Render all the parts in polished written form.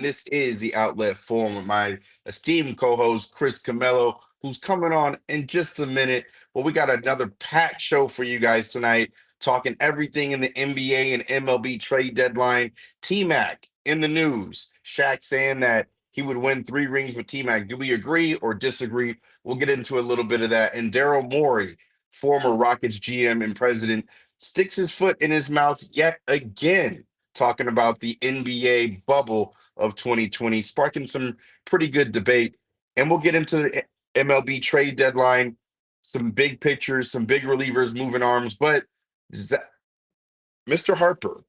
this is the Outlet Forum with my esteemed co-host Chris Camello, who's coming on in just a minute. But we got another packed show for you guys tonight, talking everything in the NBA and MLB trade deadline. TMac in the news. Shaq saying that he would win 3 rings with TMac. Do we agree or disagree? We'll get into a little bit of that. And Daryl Morey, former Rockets GM and president, sticks his foot in his mouth yet again, talking about the NBA bubble of 2020, sparking some pretty good debate. And we'll get into the MLB trade deadline, some big pictures, some big relievers moving arms. But Mr. Harper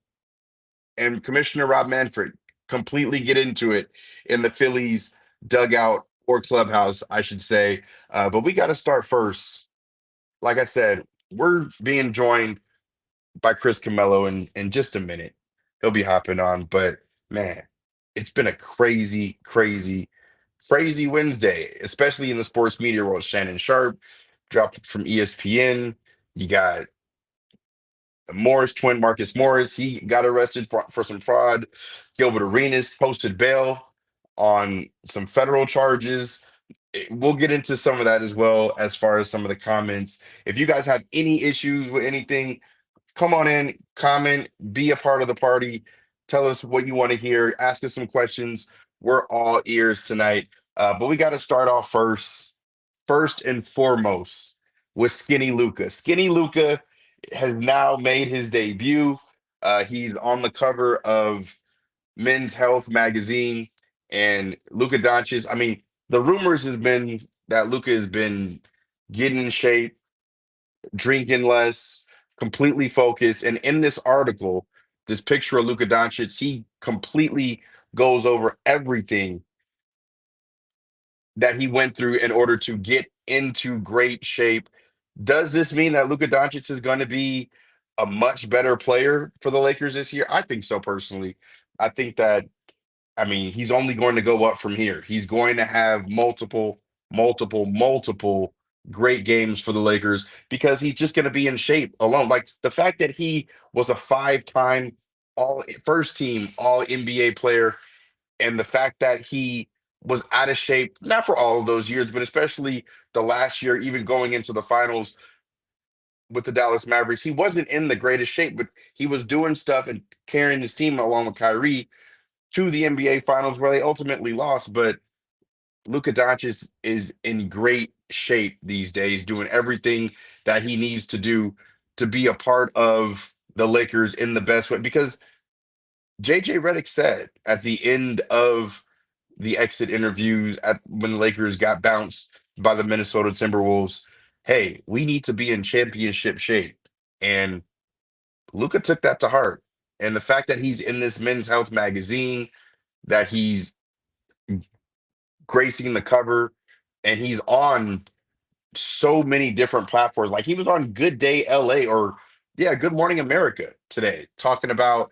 and Commissioner Rob Manfred completely get into it in the Phillies dugout or clubhouse, I should say. But we got to start first. Like I said, we're being joined by Chris Camello in just a minute. He'll be hopping on, but man, it's been a crazy, crazy, crazy Wednesday, especially in the sports media world. Shannon Sharp dropped from ESPN. You got Morris twin Marcus Morris. He got arrested for some fraud. Gilbert Arenas posted bail on some federal charges. We'll get into some of that as well as far as some of the comments. If you guys have any issues with anything, come on in, comment, be a part of the party. Tell us what you want to hear. Ask us some questions. We're all ears tonight. But we got to start off first and foremost, with Skinny Luka. Skinny Luka has now made his debut. He's on the cover of Men's Health magazine, and Luka Doncic. I mean, the rumors has been that Luka has been getting in shape, drinking less, completely focused. And in this article, this picture of Luka Doncic, he completely goes over everything that he went through in order to get into great shape. Does this mean that Luka Doncic is going to be a much better player for the Lakers this year? I think so personally. I think that, I mean, he's only going to go up from here. He's going to have multiple great games for the Lakers because he's just going to be in shape alone. Like the fact that he was a 5-time all first team all NBA player, and the fact that he was out of shape, not for all of those years, but especially the last year, even going into the finals with the Dallas Mavericks, he wasn't in the greatest shape, but he was doing stuff and carrying his team along with Kyrie to the NBA finals where they ultimately lost. But Luka Doncic is in great shape these days, doing everything that he needs to do to be a part of the Lakers in the best way. Because JJ Redick said at the end of the exit interviews when the Lakers got bounced by the Minnesota Timberwolves, hey, we need to be in championship shape. And Luka took that to heart. And the fact that he's in this Men's Health magazine, that he's gracing the cover, and he's on so many different platforms. Like he was on Good Day LA, or yeah, Good Morning America today, talking about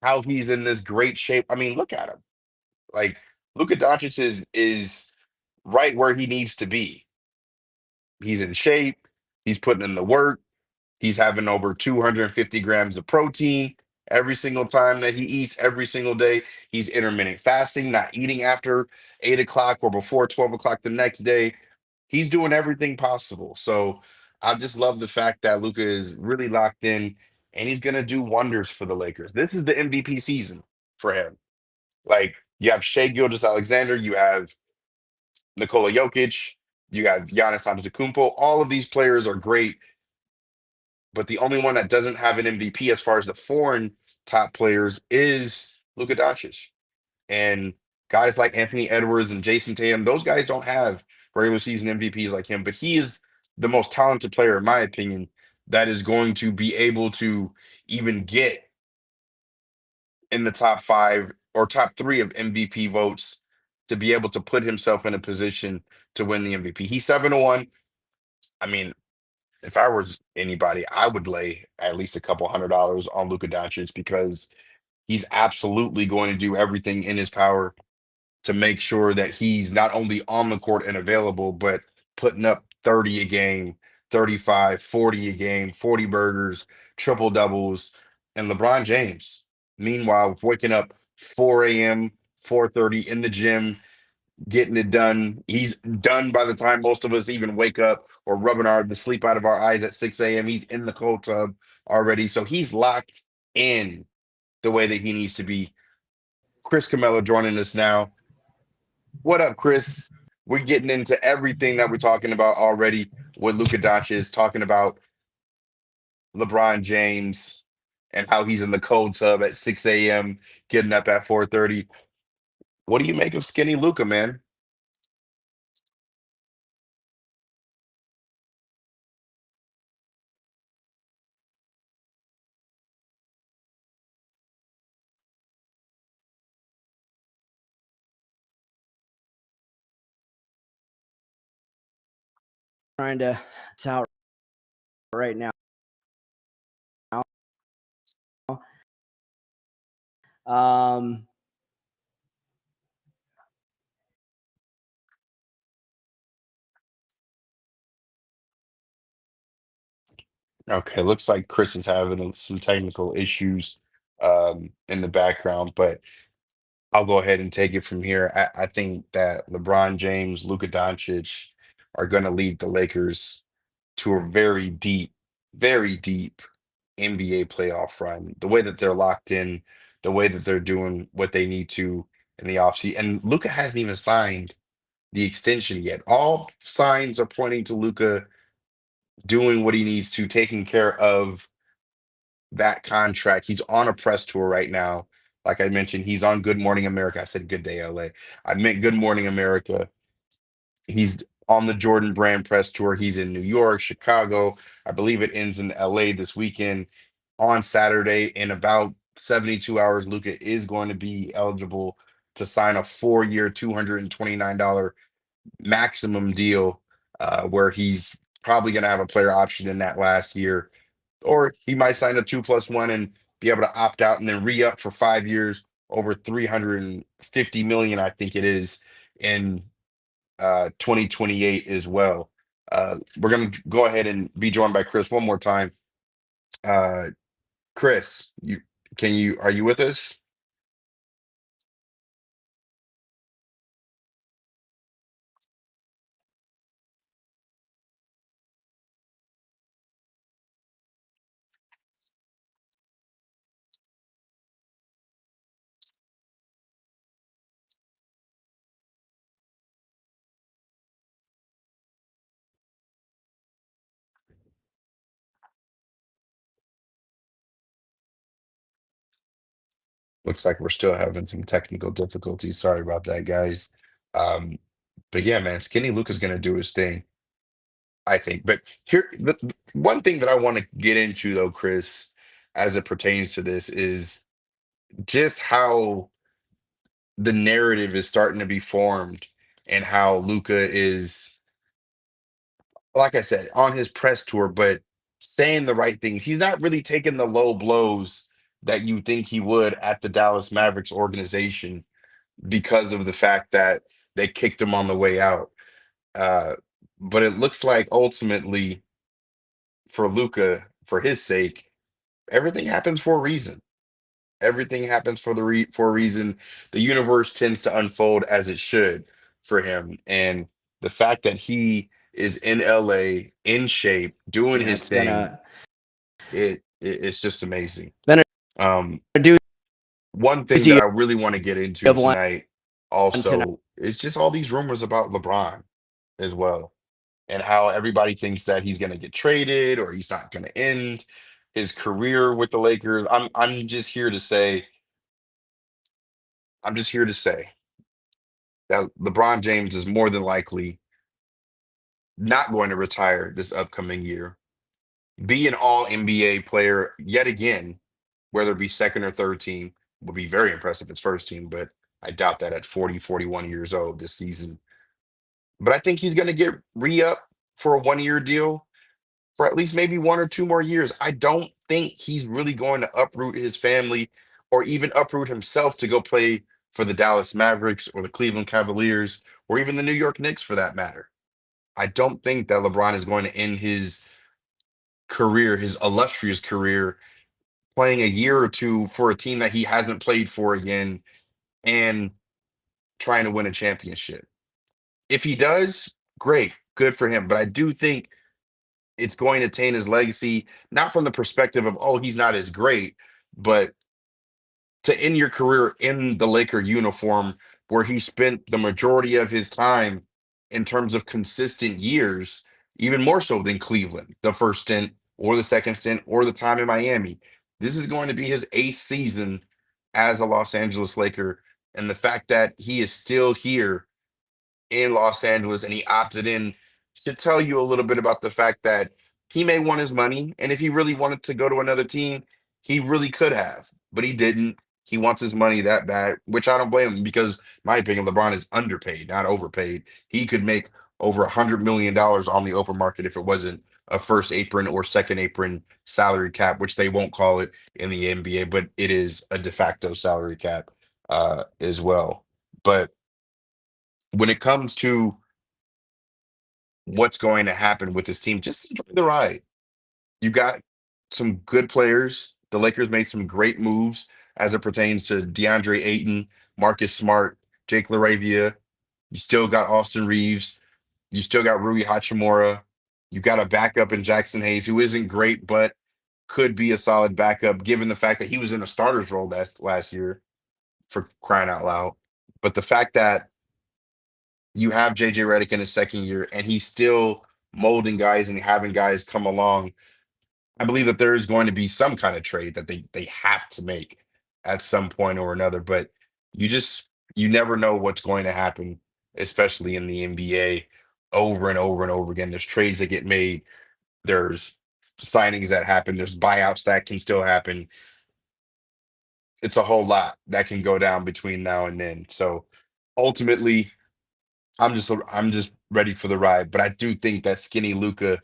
how he's in this great shape. I mean, look at him. Like Luka Doncic is right where he needs to be. He's in shape. He's putting in the work. He's having over 250 grams of protein every single time that he eats every single day. He's intermittent fasting, not eating after 8 o'clock or before 12 o'clock the next day. He's doing everything possible. So I just love the fact that Luca is really locked in, and he's going to do wonders for the Lakers. This is the MVP season for him. Like you have Shea Gilgeous-Alexander, you have Nikola Jokic, you have Giannis Antetokounmpo. All of these players are great, but the only one that doesn't have an MVP as far as the foreign top players is Luka Doncic. And guys like Anthony Edwards and Jason Tatum, those guys don't have regular season MVPs like him, but he is the most talented player, in my opinion, that is going to be able to even get in the top 5 or top 3 of MVP votes to be able to put himself in a position to win the MVP. He's 7-1. I mean, if I was anybody, I would lay at least a couple $100 on Luka Doncic because he's absolutely going to do everything in his power to make sure that he's not only on the court and available, but putting up 30 a game, 35, 40 a game, 40 burgers, triple doubles. And LeBron James, meanwhile, waking up 4 a.m., 4:30 in the gym, getting it done. He's done by the time most of us even wake up or rubbing the sleep out of our eyes at 6 a.m. He's in the cold tub already. So he's locked in the way that he needs to be. Chris Camello joining us now. What up, Chris? We're getting into everything that we're talking about already with Luka Doncic, talking about LeBron James and how he's in the cold tub at 6 a.m., getting up at 4:30. What do you make of Skinny Luka, man? Trying to it's out right now. Um, Okay, looks like Chris is having some technical issues in the background, but I'll go ahead and take it from here. I think that LeBron James, Luka Doncic are going to lead the Lakers to a very deep NBA playoff run. The way that they're locked in, the way that they're doing what they need to in the offseason. And Luka hasn't even signed the extension yet. All signs are pointing to Luka doing what he needs to, taking care of that contract. He's on a press tour right now. Like I mentioned, he's on Good Morning America. I said Good Day LA. I meant Good Morning America. He's on the Jordan Brand press tour. He's in New York, Chicago. I believe it ends in LA this weekend. On Saturday, in about 72 hours, Luca is going to be eligible to sign a 4-year, $229 maximum deal, where he's probably going to have a player option in that last year, or he might sign a 2+1 and be able to opt out and then re-up for 5 years over 350 million, I think it is, in 2028 as well. We're going to go ahead and be joined by Chris one more time. Uh, Chris, are you with us? Looks like we're still having some technical difficulties. Sorry about that, guys. Um, but yeah, man, Skinny Luka's going to do his thing, I think. But here, the one thing that I want to get into, though, Chris, as it pertains to this, is just how the narrative is starting to be formed and how Luka is, like I said, on his press tour, but saying the right things. He's not really taking the low blows that you think he would at the Dallas Mavericks organization because of the fact that they kicked him on the way out. Uh, but it looks like ultimately for Luca, for his sake, everything happens for a reason. Everything happens for a reason. The universe tends to unfold as it should for him, and the fact that he is in LA in shape, doing yeah, his it's been thing, a it's just amazing. been Um, a doozy One thing that I really want to get into of one tonight tonight. also is just all these rumors about LeBron as well, and how everybody thinks that he's going to get traded or he's not going to end his career with the Lakers. I'm just here to say that LeBron James is more than likely not going to retire this upcoming year. Be an all NBA player yet again, whether it be second or third team, would be very impressive if it's first team, but I doubt that at 40, 41 years old this season. But I think he's going to get re up for a 1-year deal for at least maybe 1 or 2 more years. I don't think he's really going to uproot his family or even uproot himself to go play for the Dallas Mavericks or the Cleveland Cavaliers or even the New York Knicks for that matter. I don't think that LeBron is going to end his career, his illustrious career, playing a year or two for a team that he hasn't played for again and trying to win a championship. If he does, great, good for him. But I do think it's going to taint his legacy, not from the perspective of, oh, he's not as great, but to end your career in the Laker uniform where he spent the majority of his time in terms of consistent years, even more so than Cleveland, the first stint or the second stint or the time in Miami. This is going to be his 8th season as a Los Angeles Laker. And the fact that he is still here in Los Angeles and he opted in should tell you a little bit about the fact that he may want his money. And if he really wanted to go to another team, he really could have, but he didn't. He wants his money that bad, which I don't blame him because, my opinion, LeBron is underpaid, not overpaid. He could make over $100 million on the open market if it wasn't a first apron or second apron salary cap, which they won't call it in the NBA, but it is a de facto salary cap as well. But when it comes to what's going to happen with this team, just enjoy the ride. You got some good players. The Lakers made some great moves as it pertains to DeAndre Ayton, Marcus Smart, Jake LaRavia. You still got Austin Reeves. You still got Rui Hachimura. You got a backup in Jackson Hayes, who isn't great, but could be a solid backup given the fact that he was in a starter's role last year, for crying out loud. But the fact that you have JJ Redick in his second year and he's still molding guys and having guys come along, I believe that there is going to be some kind of trade that they have to make at some point or another. But you just you never know what's going to happen, especially in the NBA, over and over and over again. There's trades that get made, there's signings that happen, there's buyouts that can still happen. It's a whole lot that can go down between now and then. So ultimately, I'm just ready for the ride. But I do think that Skinny Luka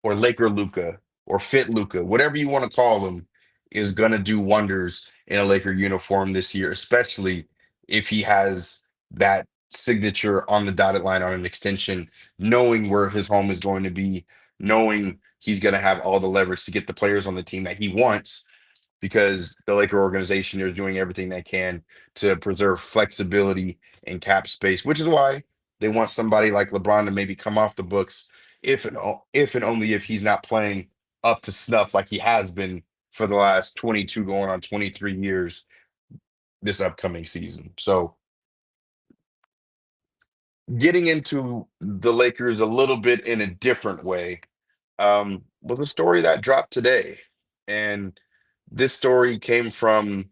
or Laker Luka or Fit Luka, whatever you want to call him, is gonna do wonders in a Laker uniform this year, especially if he has that signature on the dotted line on an extension, knowing where his home is going to be, knowing he's gonna have all the leverage to get the players on the team that he wants because the Laker organization is doing everything they can to preserve flexibility and cap space, which is why they want somebody like LeBron to maybe come off the books if and only if he's not playing up to snuff like he has been for the last 22 going on 23 years this upcoming season. So getting into the Lakers a little bit in a different way was a story that dropped today. And this story came from,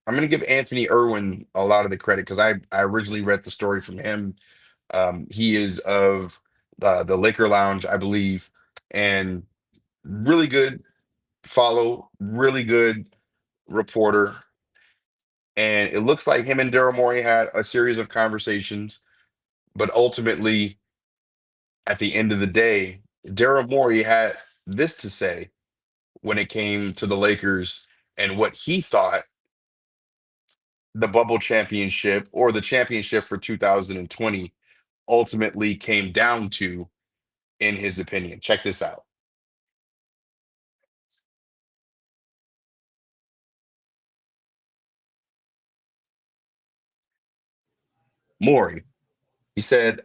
I'm going to give Anthony Irwin a lot of the credit because I originally read the story from him. He is of the Laker Lounge, I believe, and really good follow, really good reporter. And it looks like him and Daryl Morey had a series of conversations, but ultimately, at the end of the day, Daryl Morey had this to say when it came to the Lakers and what he thought the bubble championship or the championship for 2020 ultimately came down to, in his opinion. Check this out. Morey, he said,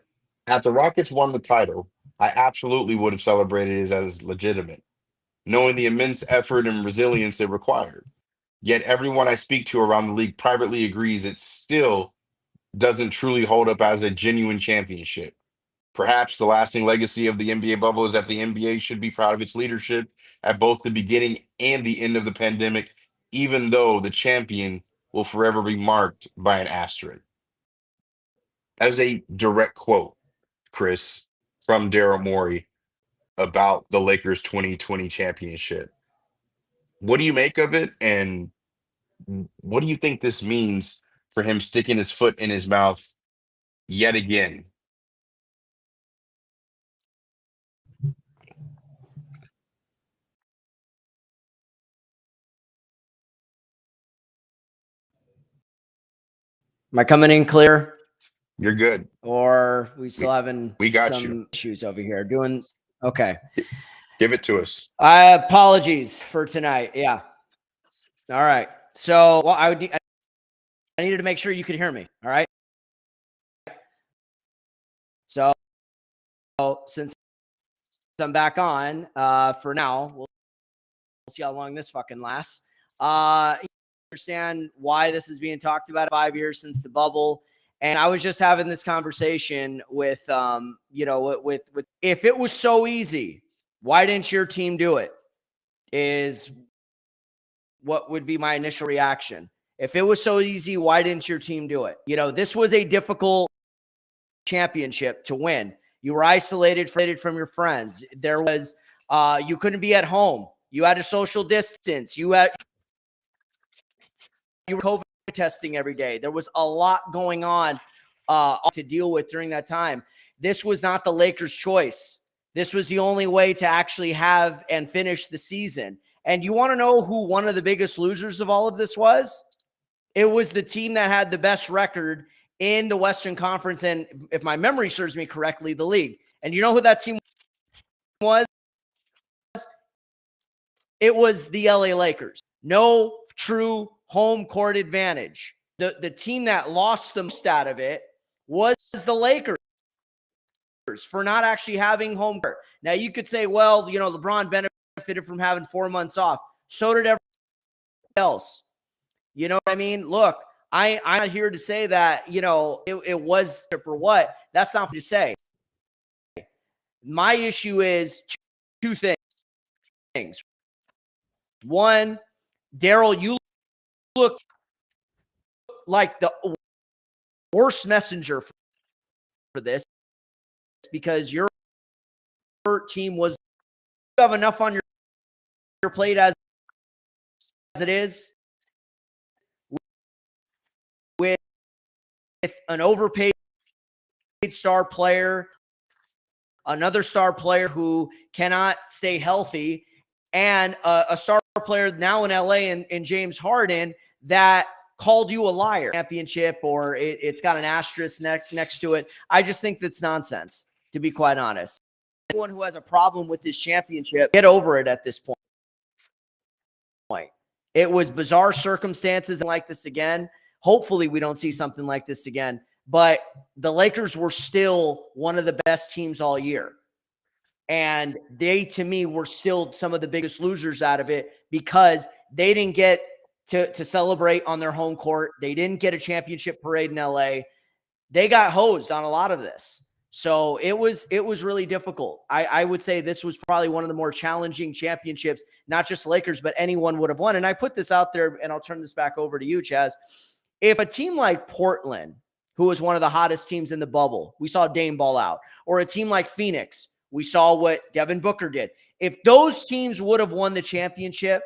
after Rockets won the title, I absolutely would have celebrated it as legitimate, knowing the immense effort and resilience it required. Yet everyone I speak to around the league privately agrees it still doesn't truly hold up as a genuine championship. Perhaps the lasting legacy of the NBA bubble is that the NBA should be proud of its leadership at both the beginning and the end of the pandemic, even though the champion will forever be marked by an asterisk. As a direct quote, Chris, from Daryl Morey about the Lakers 2020 championship. What do you make of it? And what do you think this means for him sticking his foot in his mouth yet again? Am I coming in clear? You're good. Or we We, still having we got you. some issues over here? Doing okay. Give it to us. I apologies for tonight. Yeah. All right. So, well, I needed to make sure you could hear me. All right. since I'm back on for now, we'll see how long this fucking lasts. Understand why this is being talked about 5 years since the bubble. And I was just having this conversation with, with if it was so easy, why didn't your team do it? Is what would be my initial reaction. If it was so easy, why didn't your team do it? This was a difficult championship to win. You were isolated from your friends. There was, you couldn't be at home. You had a social distance. You were COVID testing every day. There was a lot going on to deal with during that time. This was not the Lakers' choice. This was the only way to actually have and finish the season. And you want to know who one of the biggest losers of all of this was? It was the team that had the best record in the Western Conference, and if my memory serves me correctly, the league. And you know who that team was? It was the LA Lakers. No true home court advantage. The team that lost the most out of it was the Lakers for not actually having home court. Now you could say, well, LeBron benefited from having 4 months off. So did everyone else. You know what I mean? Look, I'm not here to say that, it was for what. That's not to say. My issue is two things. One, Daryl, you look like the worst messenger for this because your team was, you have enough on your plate as it is with an overpaid star player, another star player who cannot stay healthy, and a star player now in LA and James Harden that called you a liar. Championship, or it's got an asterisk next to it. I just think that's nonsense, to be quite honest. Anyone who has a problem with this championship, get over it at this point. It was bizarre circumstances like this again. Hopefully we don't see something like this again. But the Lakers were still one of the best teams all year. And they, to me, were still some of the biggest losers out of it because they didn't get to celebrate on their home court. They didn't get a championship parade in LA. They got hosed on a lot of this. So it was really difficult. I would say this was probably one of the more challenging championships, not just Lakers, but anyone would have won. And I put this out there, and I'll turn this back over to you, Chaez. If a team like Portland, who was one of the hottest teams in the bubble, we saw Dame ball out, or a team like Phoenix, we saw what Devin Booker did. If those teams would have won the championship,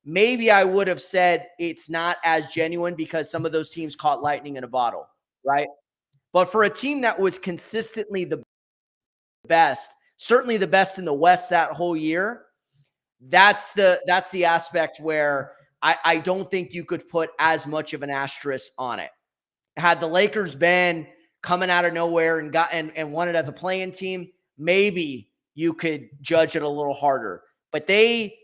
maybe I would have said it's not as genuine because some of those teams caught lightning in a bottle, right? But for a team that was consistently the best, certainly the best in the West that whole year, that's the aspect where I don't think you could put as much of an asterisk on it. Had the Lakers been coming out of nowhere and won it as a play-in team, maybe you could judge it a little harder. But they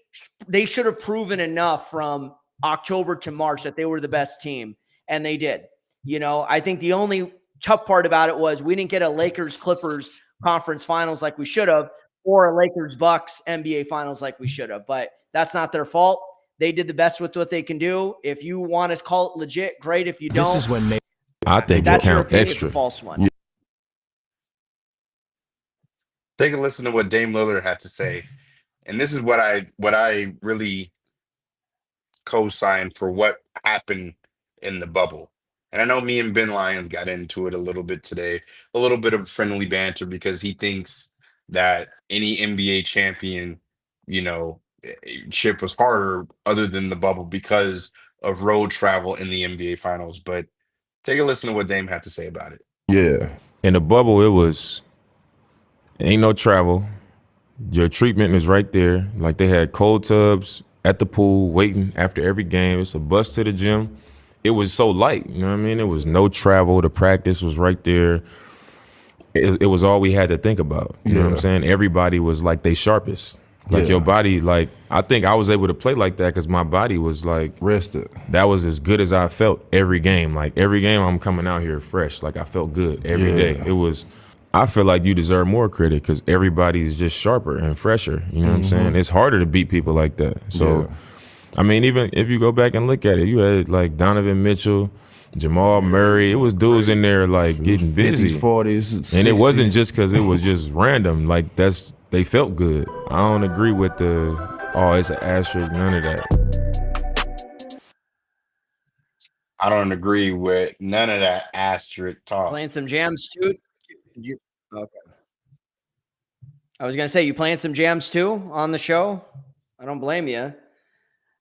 should have proven enough from October to March that they were the best team, and they did. I think the only tough part about it was we didn't get a Lakers-Clippers conference finals like we should have, or a Lakers-Bucks NBA finals like we should have. But that's not their fault. They did the best with what they can do. If you want to call it legit, great. If you don't, this is when I think it count extra. False one. Yeah. Take a listen to what Dame Lillard had to say, and this is what I really co-sign for what happened in the bubble. And I know me and Ben Lyons got into it a little bit today, a little bit of friendly banter because he thinks that any NBA champion, ship was harder other than the bubble because of road travel in the NBA finals. But take a listen to what Dame had to say about it. Yeah. In the bubble, ain't no travel. Your treatment is right there. Like they had cold tubs at the pool waiting after every game. It's a bus to the gym. It was so light, you know what I mean? It was no travel. The practice was right there. It was all we had to think about. You know what I'm saying? Everybody was like they sharpest. Like your body, like I think I was able to play like that because my body was like rested. That was as good as I felt every game. Like every game I'm coming out here fresh. Like I felt good every day. I feel like you deserve more credit because everybody's just sharper and fresher. You know what I'm saying? It's harder to beat people like that. So, I mean, even if you go back and look at it, you had like Donovan Mitchell, Jamal Murray. It was dudes in there like getting busy. 50s, 40s, 60s. And it wasn't just because it was just random. Like they felt good. I don't agree with it's an asterisk, none of that. I don't agree with none of that asterisk talk. Playing some jams too? Okay. I was gonna say, you playing some jams too on the show? I don't blame you.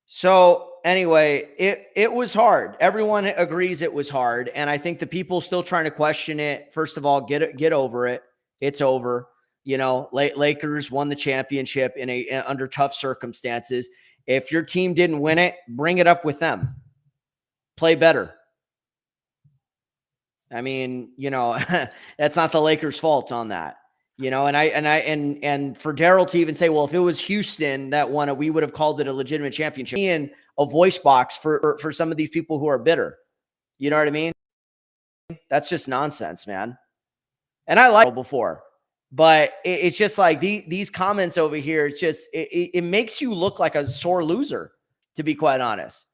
So anyway, it was hard. Everyone agrees it was hard, and I think the people still trying to question it. First of all, get over it. It's over. You know, Lakers won the championship under tough circumstances. If your team didn't win it, bring it up with them. Play better. I mean, you know, that's not the Lakers' fault on that. You know, and for Daryl to even say, well, if it was Houston that won it, we would have called it a legitimate championship. In a voice box for some of these people who are bitter. You know what I mean? That's just nonsense, man. And I like before, but it's just like these comments over here. It's just it makes you look like a sore loser, to be quite honest.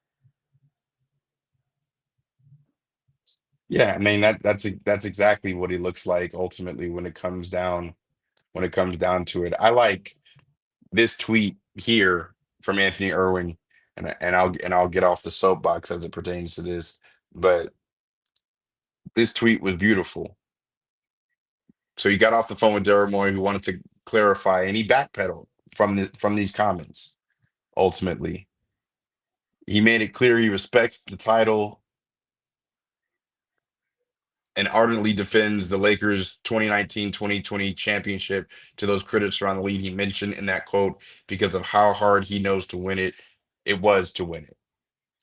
Yeah, I mean that's exactly what he looks like ultimately when it comes down to it. I like this tweet here from Anthony Irwin, and I'll get off the soapbox as it pertains to this, but this tweet was beautiful. So he got off the phone with Daryl Morey, who wanted to clarify, and he backpedaled from these comments. Ultimately, he made it clear he respects the title and ardently defends the Lakers 2019-2020 championship to those critics around the league. He mentioned in that quote, because of how hard he knows to win it, it was to win it.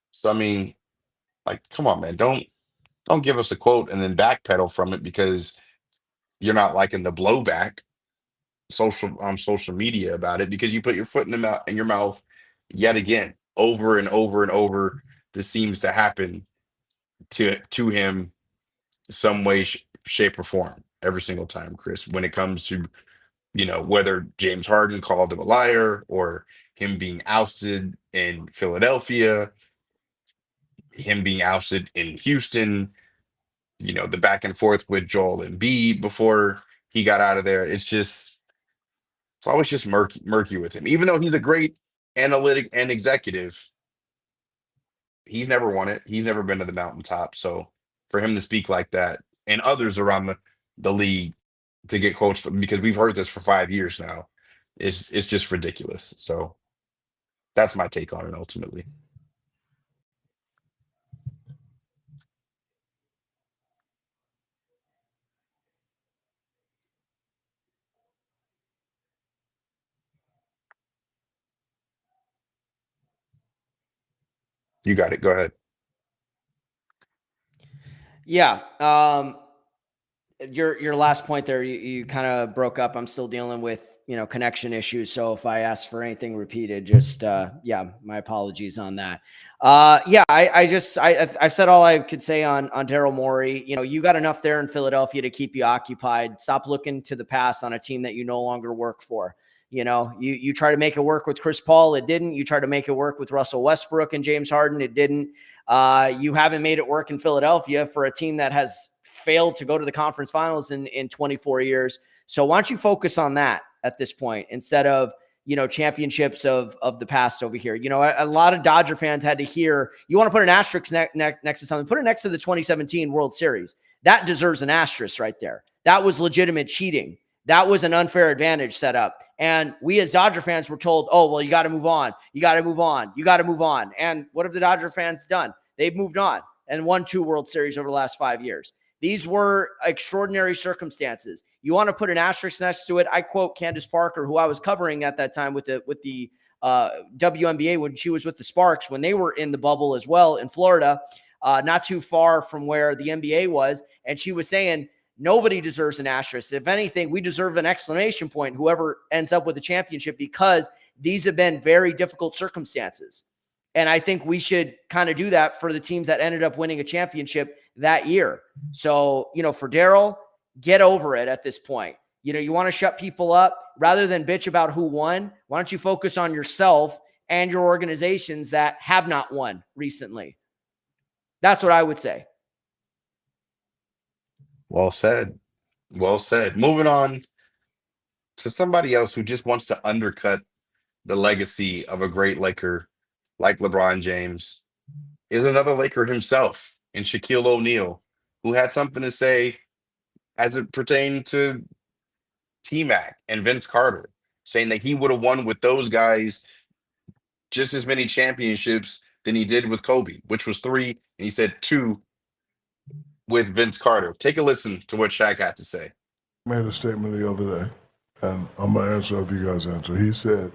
So I mean, like, come on, man, don't give us a quote and then backpedal from it because you're not liking the blowback on social media about it, because you put your foot in your mouth yet again, over and over and over. This seems to happen to him some way, shape, or form every single time, Chris, when it comes to, you know, whether James Harden called him a liar or him being ousted in Philadelphia, him being ousted in Houston, you know, the back and forth with Joel Embiid before he got out of there. It's always just murky with him. Even though he's a great analytic and executive, he's never won it. He's never been to the mountaintop. So for him to speak like that, and others around the league to get quotes because we've heard this for 5 years now, it's just ridiculous. So that's my take on it ultimately. You got it. Go ahead. Yeah. Your last point there, you kind of broke up. I'm still dealing with, you know, connection issues. So if I ask for anything repeated, just, yeah, my apologies on that. Yeah, I've said all I could say on Daryl Morey. You know, you got enough there in Philadelphia to keep you occupied. Stop looking to the past on a team that you no longer work for. You know, you try to make it work with Chris Paul. It didn't. You try to make it work with Russell Westbrook and James Harden. It didn't. You haven't made it work in Philadelphia for a team that has failed to go to the conference finals in 24 years. So why don't you focus on that at this point instead of, you know, championships of the past over here? You know, a lot of Dodger fans had to hear, you want to put an asterisk next to something, put it next to the 2017 World Series. That deserves an asterisk right there. That was legitimate cheating. That was an unfair advantage set up. And we as Dodger fans were told, oh, well, you got to move on. You got to move on. You got to move on. And what have the Dodger fans done? They've moved on and won 2 World Series over the last 5 years. These were extraordinary circumstances. You want to put an asterisk next to it? I quote Candace Parker, who I was covering at that time with the WNBA when she was with the Sparks, when they were in the bubble as well in Florida, not too far from where the NBA was. And she was saying, nobody deserves an asterisk. If anything, we deserve an exclamation point, whoever ends up with the championship, because these have been very difficult circumstances. And I think we should kind of do that for the teams that ended up winning a championship that year. So, you know, for Daryl, get over it at this point. You know, you want to shut people up rather than bitch about who won. Why don't you focus on yourself and your organizations that have not won recently? That's what I would say. Well said. Well said. Moving on to somebody else who just wants to undercut the legacy of a great Laker like LeBron James is another Laker himself in Shaquille O'Neal, who had something to say as it pertained to TMac and Vince Carter, saying that he would have won with those guys just as many championships than he did with Kobe, which was 3, and he said 2 with Vince Carter. Take a listen to what Shaq had to say. Made a statement the other day, and I'm going to answer if you guys answer. He said,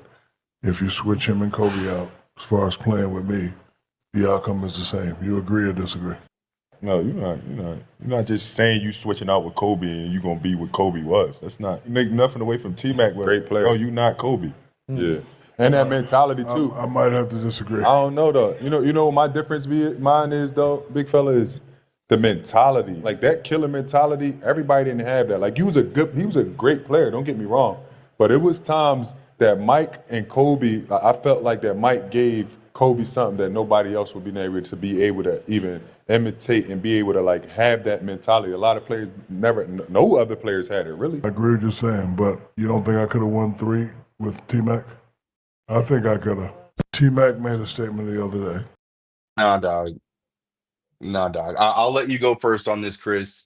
if you switch him and Kobe out, as far as playing with me, the outcome is the same. You agree or disagree? No, you're not just saying you switching out with Kobe and you're gonna be what Kobe was. That's not, you make nothing away from T-Mac. Great player. Oh, you not Kobe. Yeah. And that mentality too. I might have to disagree. I don't know though. You know what my difference mine is though, big fella, is the mentality. Like that killer mentality, everybody didn't have that. Like he was a great player, don't get me wrong. But it was times that Mike and Kobe, I felt like that Mike gave Kobe something that nobody else would be able to even imitate and be able to like have that mentality. A lot of players no other players had it, really. I agree with you saying, but you don't think I could have won 3 with T-Mac? I think I could have. T-Mac made a statement the other day. Nah, dog. Nah, dog. I'll let you go first on this, Chris,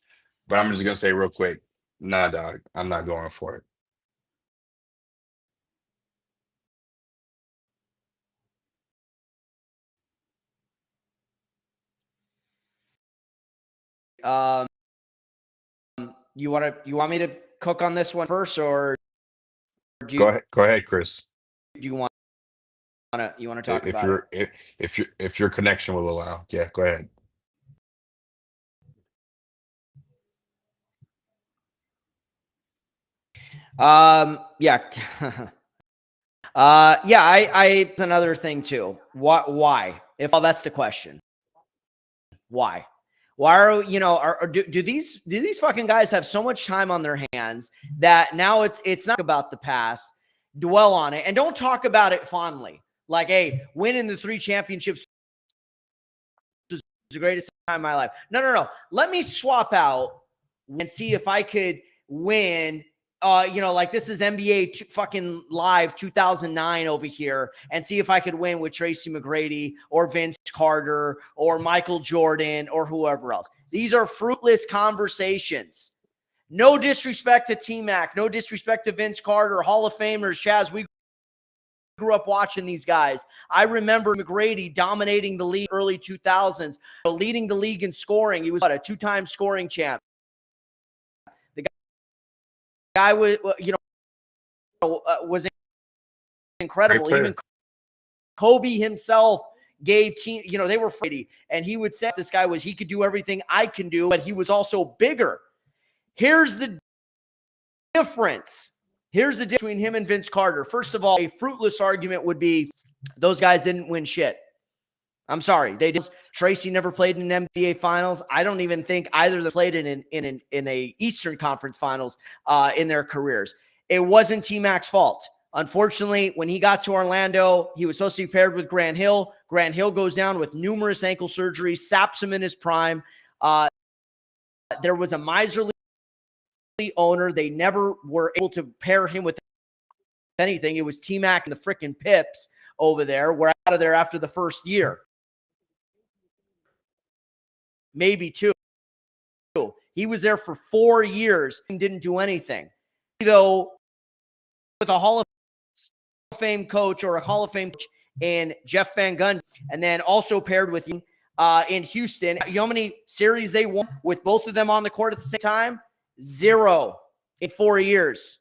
but I'm just going to say real quick, nah, dog. I'm not going for it. You want me to cook on this one first, or do you, Go ahead, Chris. do you want to talk If about if your connection will allow. Yeah, go ahead. Yeah. Yeah, I another thing too. Why? If that's the question. Why? Why are do these fucking guys have so much time on their hands that now it's not about the past, dwell on it, and don't talk about it fondly. Like, hey, winning the 3 championships was the greatest time of my life. No. Let me swap out and see if I could win. Like this is NBA fucking live 2009 over here, and see if I could win with Tracy McGrady or Vince Carter or Michael Jordan or whoever else. These are fruitless conversations. No disrespect to T-Mac, no disrespect to Vince Carter, Hall of Famers, Chaez. We grew up watching these guys. I remember McGrady dominating the league early 2000s, leading the league in scoring. He was a 2-time scoring champ. Guy was, was incredible. Even Kobe himself gave team, they were Brady, and he would say this guy he could do everything I can do, but he was also bigger. Here's the difference. Here's the difference between him and Vince Carter. First of all, a fruitless argument would be those guys didn't win shit. I'm sorry. They did. Tracy never played in an NBA Finals. I don't even think either of them played in a Eastern Conference Finals in their careers. It wasn't T-Mac's fault. Unfortunately, when he got to Orlando, he was supposed to be paired with Grant Hill. Grant Hill goes down with numerous ankle surgeries, saps him in his prime. There was a miserly owner. They never were able to pair him with anything. It was T-Mac and the freaking Pips over there. We're out of there after the first year. Maybe 2. He was there for 4 years and didn't do anything. Though with a Hall of Fame coach or a Hall of Fame coach in Jeff Van Gundy, and then also paired with him in Houston. You know how many series they won with both of them on the court at the same time? 0 in 4 years.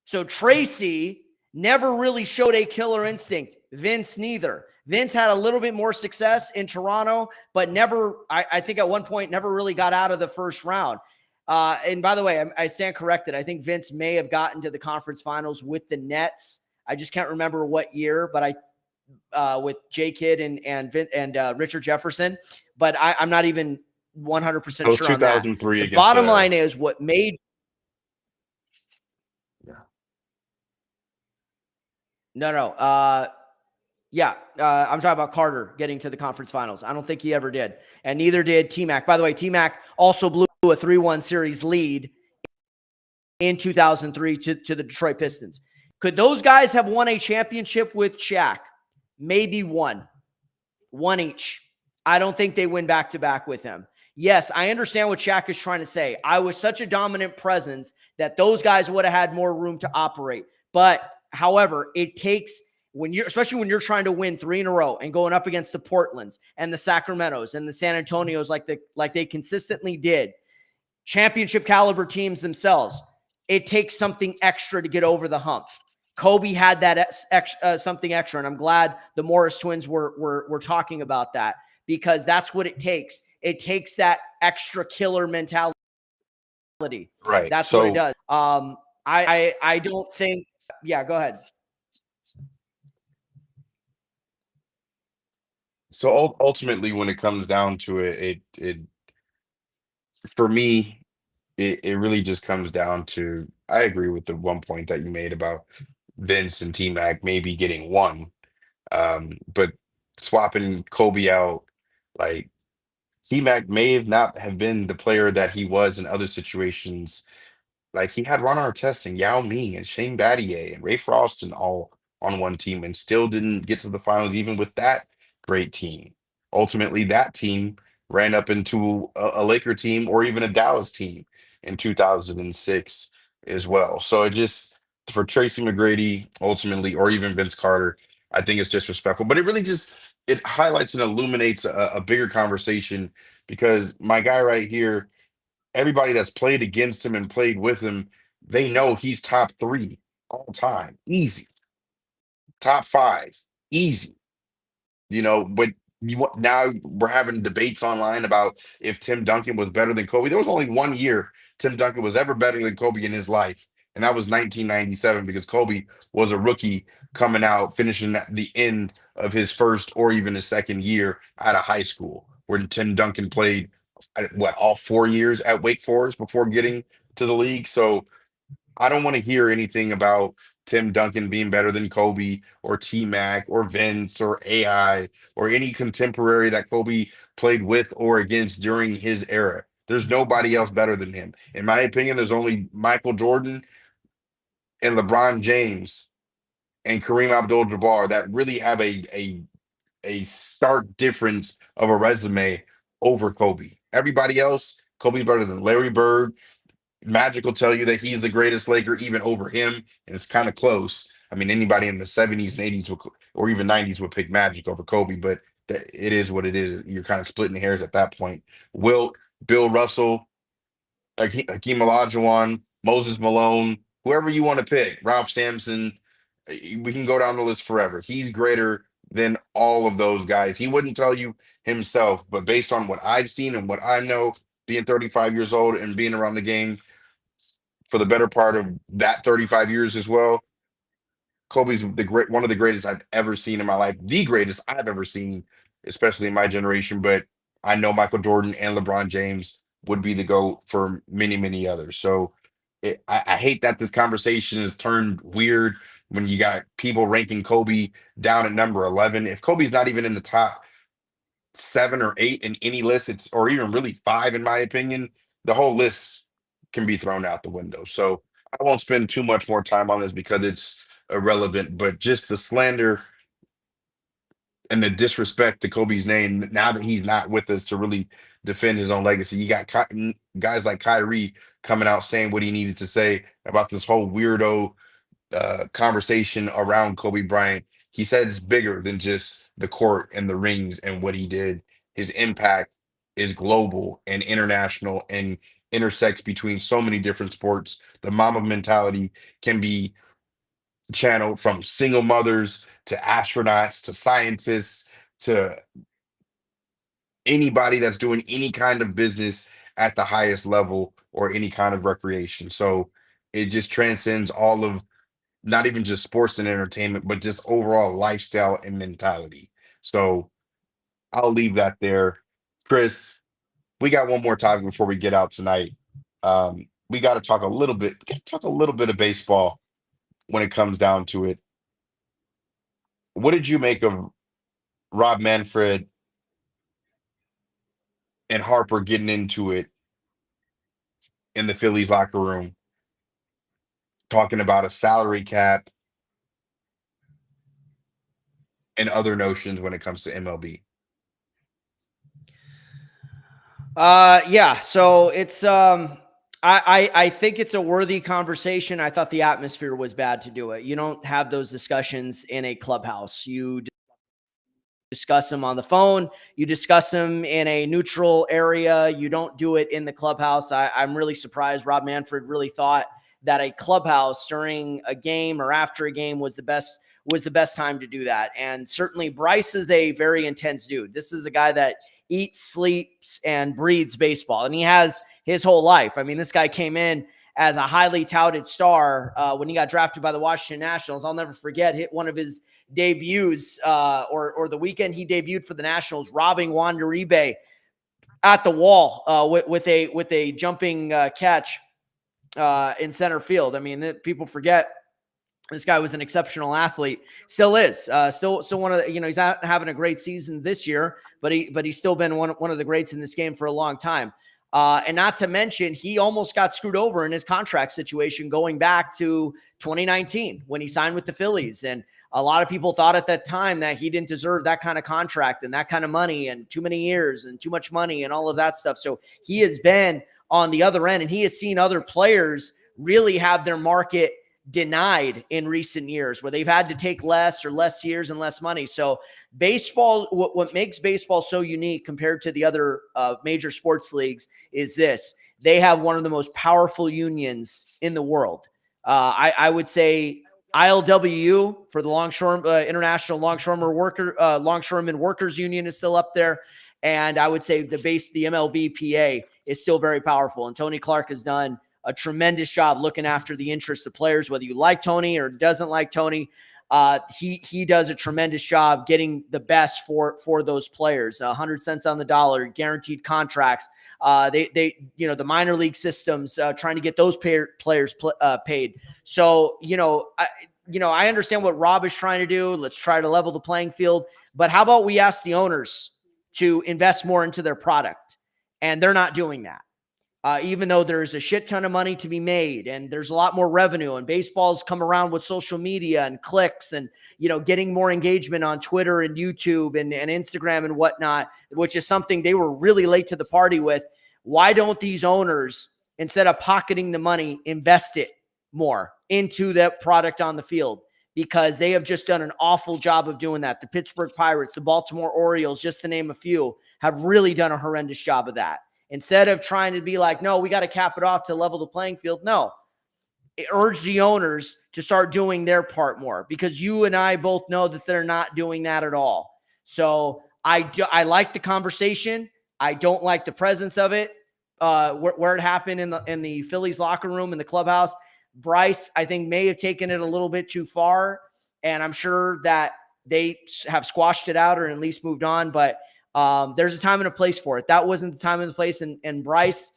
So Tracy never really showed a killer instinct. Vince neither. Vince had a little bit more success in Toronto, but never, I think at one point, never really got out of the first round. And by the way, I stand corrected. I think Vince may have gotten to the conference finals with the Nets. I just can't remember what year, but with J. Kidd and Richard Jefferson. But I'm not even 100% Those sure on that. 2003 The against bottom line is what made. Yeah. No. Yeah, I'm talking about Carter getting to the conference finals. I don't think he ever did, and neither did TMac. By the way, TMac also blew a 3-1 series lead in 2003 to the Detroit Pistons. Could those guys have won a championship with Shaq? Maybe one each. I don't think they win back-to-back with him. Yes, I understand what Shaq is trying to say. I was such a dominant presence that those guys would have had more room to operate. But however, it takes especially when you're trying to win 3 in a row and going up against the Portlands and the Sacramentos and the San Antonios like they consistently did, championship caliber teams themselves, it takes something extra to get over the hump. Kobe had that something extra, and I'm glad the Morris twins were talking about that, because that's what it takes. It takes that extra killer mentality. Right. That's what it does. I don't think. Yeah, go ahead. So ultimately, when it comes down to it for me, it really just comes down to, I agree with the one point that you made about Vince and T-Mac maybe getting one. But swapping Kobe out, like, T-Mac may have not have been the player that he was in other situations. Like, he had Ron Artest and Yao Ming and Shane Battier and Ray Frost and all on one team, and still didn't get to the finals even with that great team. Ultimately, that team ran up into a Laker team or even a Dallas team in 2006 as well. So it just, for Tracy McGrady ultimately, or even Vince Carter, I think it's disrespectful. But it really just, it highlights and illuminates a bigger conversation, because my guy right here, everybody that's played against him and played with him, they know he's top 3 all time, easy. Top 5, easy. But now we're having debates online about if Tim Duncan was better than Kobe. There was only 1 year Tim Duncan was ever better than Kobe in his life, and that was 1997, because Kobe was a rookie coming out, finishing at the end of his first or even his second year out of high school, when Tim Duncan played all 4 years at Wake Forest before getting to the league. So I don't want to hear anything about Tim Duncan being better than Kobe or T-Mac or Vince or AI or any contemporary that Kobe played with or against during his era. There's nobody else better than him. In my opinion, there's only Michael Jordan and LeBron James and Kareem Abdul-Jabbar that really have a stark difference of a resume over Kobe. Everybody else, Kobe's better than Larry Bird. Magic will tell you that he's the greatest Laker, even over him, and it's kind of close. I mean, anybody in the 70s and 80s or even 90s would pick Magic over Kobe, but it is what it is. You're kind of splitting hairs at that point. Wilt, Bill Russell, Hakeem Olajuwon, Moses Malone, whoever you want to pick, Ralph Sampson, we can go down the list forever. He's greater than all of those guys. He wouldn't tell you himself, but based on what I've seen and what I know, being 35 years old and being around the game for the better part of that 35 years as well, Kobe's one of the greatest I've ever seen in my life, the greatest I've ever seen, especially in my generation. But I know Michael Jordan and LeBron James would be the GOAT for many, many others. So I hate that this conversation has turned weird when you got people ranking Kobe down at number 11. If Kobe's not even in the top 7 or 8 in any list, or even really 5, in my opinion, the whole list can be thrown out the window. So I won't spend too much more time on this because it's irrelevant, but just the slander and the disrespect to Kobe's name now that he's not with us to really defend his own legacy. You got guys like Kyrie coming out saying what he needed to say about this whole weirdo conversation around Kobe Bryant. He said it's bigger than just the court and the rings and what he did. His impact is global and international and intersects between so many different sports. The Mamba mentality can be channeled from single mothers to astronauts to scientists to anybody that's doing any kind of business at the highest level or any kind of recreation. So it just transcends all of, not even just sports and entertainment, but just overall lifestyle and mentality. So I'll leave that there. Chris, we got one more topic before we get out tonight. We got to talk a little bit. Talk a little bit of baseball when it comes down to it. What did you make of Rob Manfred and Harper getting into it in the Phillies locker room, talking about a salary cap and other notions when it comes to MLB? Yeah. So it's I think it's a worthy conversation. I thought the atmosphere was bad to do it. You don't have those discussions in a clubhouse. You discuss them on the phone. You discuss them in a neutral area. You don't do it in the clubhouse. I'm really surprised Rob Manfred really thought that a clubhouse during a game or after a game was the best time to do that. And certainly Bryce is a very intense dude. This is a guy that eats, sleeps, and breathes baseball. And he has his whole life. I mean, this guy came in as a highly touted star when he got drafted by the Washington Nationals. I'll never forget, hit one of his debuts or the weekend he debuted for the Nationals, robbing Juan Uribe at the wall with a jumping catch in center field. I mean, people forget this guy was an exceptional athlete, still is, still one of the, he's not having a great season this year, but he's still been one of the greats in this game for a long time. And not to mention, he almost got screwed over in his contract situation going back to 2019 when he signed with the Phillies. And a lot of people thought at that time that he didn't deserve that kind of contract and that kind of money and too many years and too much money and all of that stuff. So he has been on the other end, and he has seen other players really have their market denied in recent years where they've had to take less years and less money. So baseball, what makes baseball so unique compared to the other major sports leagues is this: they have one of the most powerful unions in the world. I would say ILWU for the Longshore International Longshoremen Workers Union is still up there. And I would say the MLBPA is still very powerful. And Tony Clark has done a tremendous job looking after the interests of players, whether you like Tony or doesn't like Tony. He does a tremendous job getting the best for those players. 100 cents on the dollar, guaranteed contracts. The minor league systems, trying to get those players paid. So, I understand what Rob is trying to do. Let's try to level the playing field. But how about we ask the owners to invest more into their product? And they're not doing that. Even though there's a shit ton of money to be made and there's a lot more revenue, and baseball's come around with social media and clicks and, getting more engagement on Twitter and YouTube and Instagram and whatnot, which is something they were really late to the party with. Why don't these owners, instead of pocketing the money, invest it more into that product on the field? Because they have just done an awful job of doing that. The Pittsburgh Pirates, the Baltimore Orioles, just to name a few, have really done a horrendous job of that. Instead of trying to be like, no, we got to cap it off to level the playing field. No, it urged the owners to start doing their part more, because you and I both know that they're not doing that at all. So I like the conversation. I don't like the presence of it, where it happened in the Phillies locker room, in the clubhouse. Bryce, I think, may have taken it a little bit too far, and I'm sure that they have squashed it out or at least moved on, but there's a time and a place for it. That wasn't the time and the place. And Bryce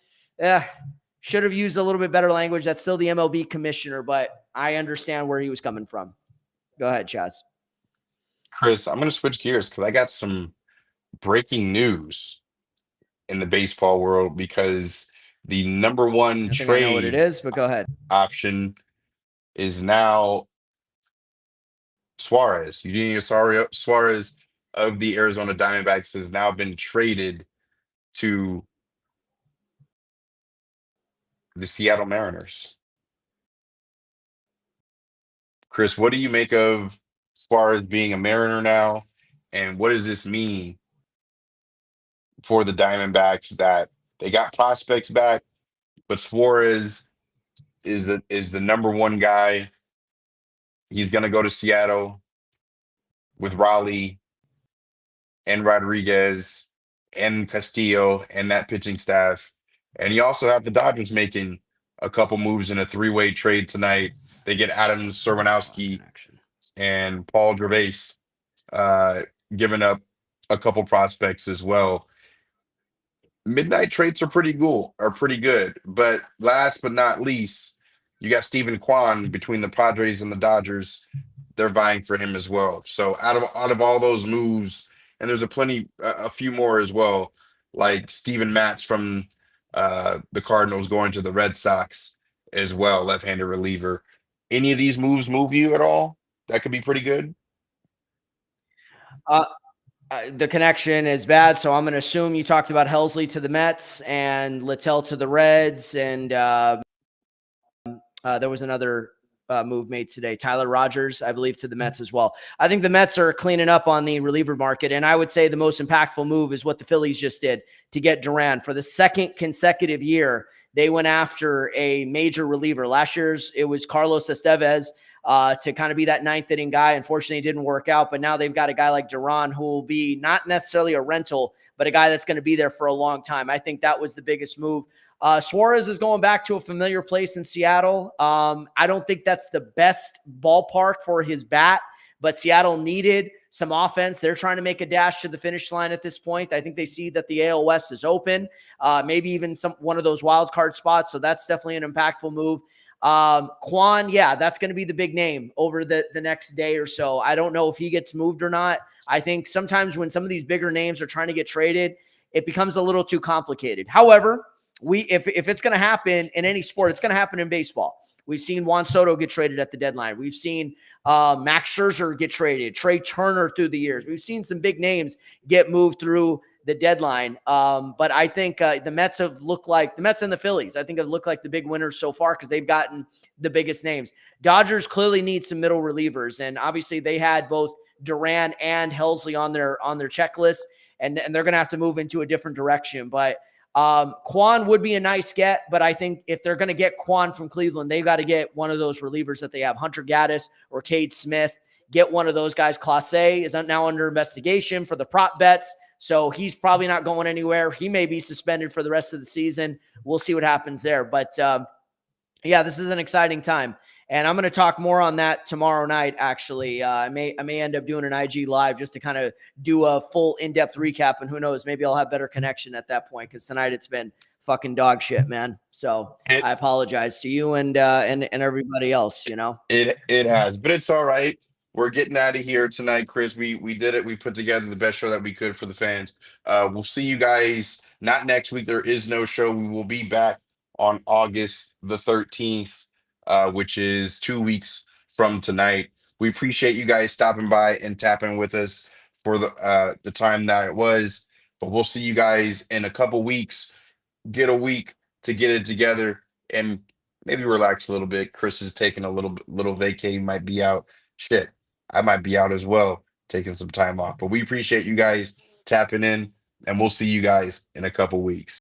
should have used a little bit better language. That's still the MLB commissioner, but I understand where he was coming from. Go ahead, Chaez. Chris, I'm going to switch gears because I got some breaking news in the baseball world, because the number one I know what it trade is, but go ahead. option is now Suarez. Eugenio Suarez of the Arizona Diamondbacks has now been traded to the Seattle Mariners. Chris, what do you make of Suarez being a Mariner now? And what does this mean for the Diamondbacks, that they got prospects back, but Suarez is the number one guy? He's going to go to Seattle with Raleigh and Rodriguez and Castillo and that pitching staff. And you also have the Dodgers making a couple moves in a three-way trade tonight. They get Adam Serwanowski and Paul Gervais, giving up a couple prospects as well. midnight traits are pretty good. But last but not least, you got Stephen Kwan between the Padres and the Dodgers. They're vying for him as well. So out of all those moves, and there's a few more as well, like Steven Matz from the Cardinals going to the Red Sox as well, left-handed reliever. Any of these moves move you at all? That could be pretty good. Uh, the connection is bad, so I'm going to assume you talked about Helsley to the Mets and Littell to the Reds, and there was another move made today. Tyler Rogers, I believe, to the Mets as well. I think the Mets are cleaning up on the reliever market, and I would say the most impactful move is what the Phillies just did to get Duran. For the second consecutive year, they went after a major reliever. Last year's, it was Carlos Estevez to kind of be that ninth inning guy. Unfortunately, it didn't work out, but now they've got a guy like Duran who will be not necessarily a rental, but a guy that's going to be there for a long time. I think that was the biggest move. Suarez is going back to a familiar place in Seattle. I don't think that's the best ballpark for his bat, but Seattle needed some offense. They're trying to make a dash to the finish line at this point. I think they see that the AL West is open, maybe even one of those wild card spots. So that's definitely an impactful move. Kwan, yeah, that's going to be the big name over the next day or so. I don't know if he gets moved or not. I think sometimes when some of these bigger names are trying to get traded, it becomes a little too complicated. However, if it's going to happen in any sport, it's going to happen in baseball. We've seen Juan Soto get traded at the deadline. We've seen Max Scherzer get traded, Trey Turner through the years. We've seen some big names get moved through the deadline. But I think the Mets and the Phillies, I think have looked like the big winners so far because they've gotten the biggest names. Dodgers clearly need some middle relievers. And obviously they had both Duran and Helsley on their checklist, and they're going to have to move into a different direction. But Kwan would be a nice get, but I think if they're going to get Kwan from Cleveland, they've got to get one of those relievers that they have, Hunter Gaddis or Cade Smith. Get one of those guys. Clase is now under investigation for the prop bets, so he's probably not going anywhere. He may be suspended for the rest of the season. We'll see what happens there. But yeah, this is an exciting time. And I'm going to talk more on that tomorrow night, actually. I may end up doing an IG live just to kind of do a full in-depth recap. And who knows, maybe I'll have better connection at that point because tonight it's been fucking dog shit, man. So I apologize to you and everybody else, you know. It has, but it's all right. We're getting out of here tonight, Chris. We did it. We put together the best show that we could for the fans. We'll see you guys not next week. There is no show. We will be back on August the 13th. Which is 2 weeks from tonight. We appreciate you guys stopping by and tapping with us for the time that it was. But we'll see you guys in a couple weeks. Get a week to get it together and maybe relax a little bit. Chris is taking a little vacay. He might be out. Shit, I might be out as well, taking some time off. But we appreciate you guys tapping in, and we'll see you guys in a couple weeks.